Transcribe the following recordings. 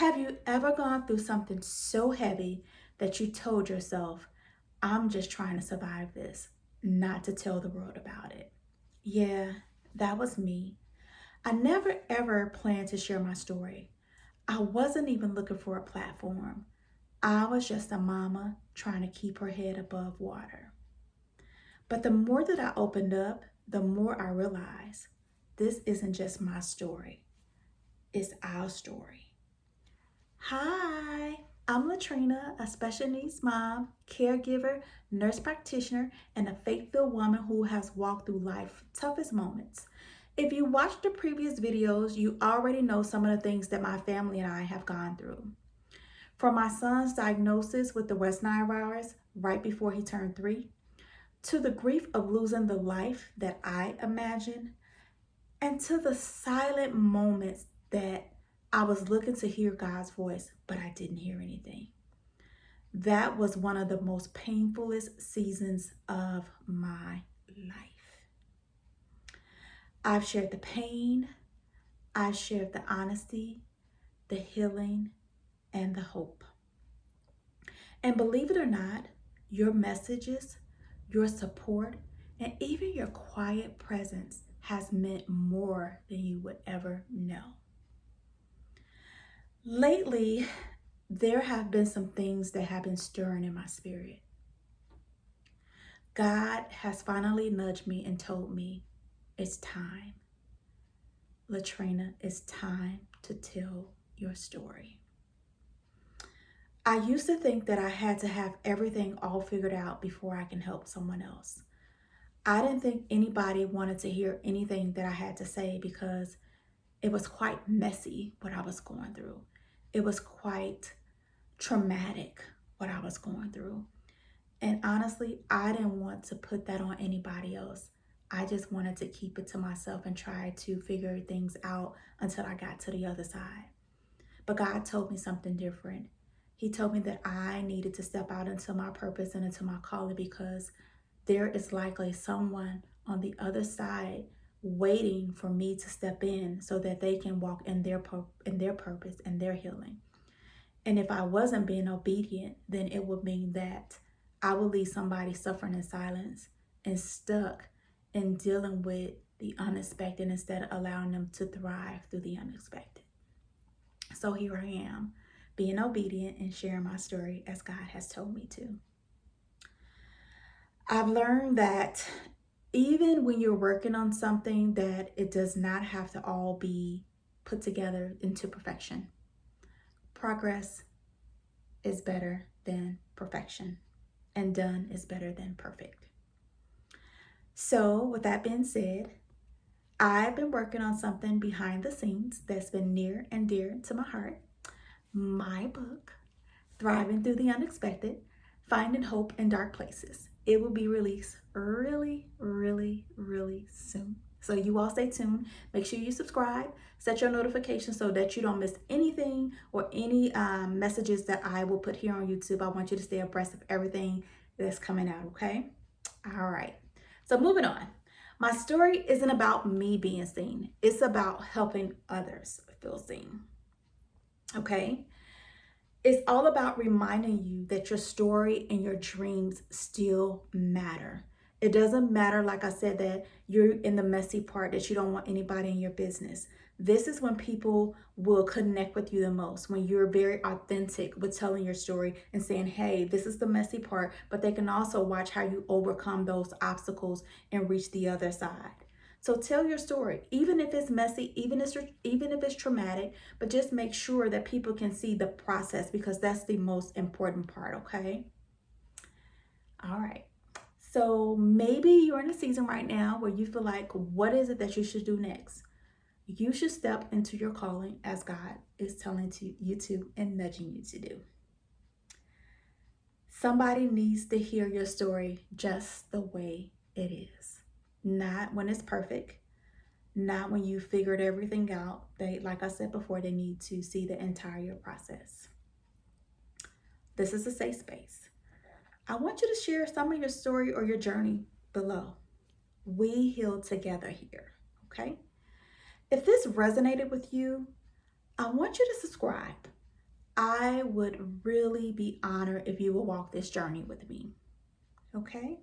Have you ever gone through something so heavy that you told yourself, I'm just trying to survive this, not to tell the world about it? Yeah, that was me. I never ever planned to share my story. I wasn't even looking for a platform. I was just a mama trying to keep her head above water. But the more that I opened up, the more I realized this isn't just my story, it's our story. Hi, I'm Latrina, a special needs mom, caregiver, nurse practitioner, and a faith-filled woman who has walked through life's toughest moments. If you watched the previous videos, you already know some of the things that my family and I have gone through. From my son's diagnosis with the West Nile virus right before he turned 3, to the grief of losing the life that I imagined, and to the silent moments that I was looking to hear God's voice, but I didn't hear anything. That was one of the most painfulest seasons of my life. I've shared the pain, I've shared the honesty, the healing, and the hope. And believe it or not, your messages, your support, and even your quiet presence has meant more than you would ever know. Lately, there have been some things that have been stirring in my spirit. God has finally nudged me and told me, it's time. Latrina, it's time to tell your story. I used to think that I had to have everything all figured out before I can help someone else. I didn't think anybody wanted to hear anything that I had to say because it was quite messy what I was going through. It was quite traumatic what I was going through. And honestly, I didn't want to put that on anybody else. I just wanted to keep it to myself and try to figure things out until I got to the other side. But God told me something different. He told me that I needed to step out into my purpose and into my calling because there is likely someone on the other side waiting for me to step in so that they can walk in their purpose and their healing. And if I wasn't being obedient, then it would mean that I would leave somebody suffering in silence and stuck in dealing with the unexpected instead of allowing them to thrive through the unexpected. So here I am, being obedient and sharing my story as God has told me to. I've learned that even when you're working on something, that it does not have to all be put together into perfection. Progress is better than perfection, and done is better than perfect. So with that being said, I've been working on something behind the scenes that's been near and dear to my heart. My book, Thriving Through the Unexpected, Finding Hope in Dark Places. It will be released really, really, really soon. So you all stay tuned. Make sure you subscribe, set your notifications so that you don't miss anything or any messages that I will put here on YouTube. I want you to stay abreast of everything that's coming out, okay? All right. So moving on. My story isn't about me being seen. It's about helping others feel seen, okay? It's all about reminding you that your story and your dreams still matter. It doesn't matter, like I said, that you're in the messy part, that you don't want anybody in your business. This is when people will connect with you the most, when you're very authentic with telling your story and saying, hey, this is the messy part, but they can also watch how you overcome those obstacles and reach the other side. So tell your story, even if it's messy, even if it's traumatic, but just make sure that people can see the process because that's the most important part, okay? All right. So maybe you're in a season right now where you feel like, what is it that you should do next? You should step into your calling as God is telling you to and nudging you to do. Somebody needs to hear your story just the way it is, not when it's perfect. Not when you figured everything out. They, like I said before, they need to see the entire process. This is a safe space. I want you to share some of your story or your journey below. We heal together here, okay? If this resonated with you, I want you to subscribe. I would really be honored if you will walk this journey with me. Okay?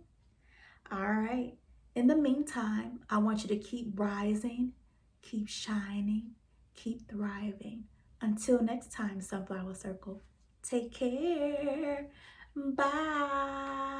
All right. In the meantime, I want you to keep rising, keep shining, keep thriving. Until next time, Sunflower Circle. Take care. Bye.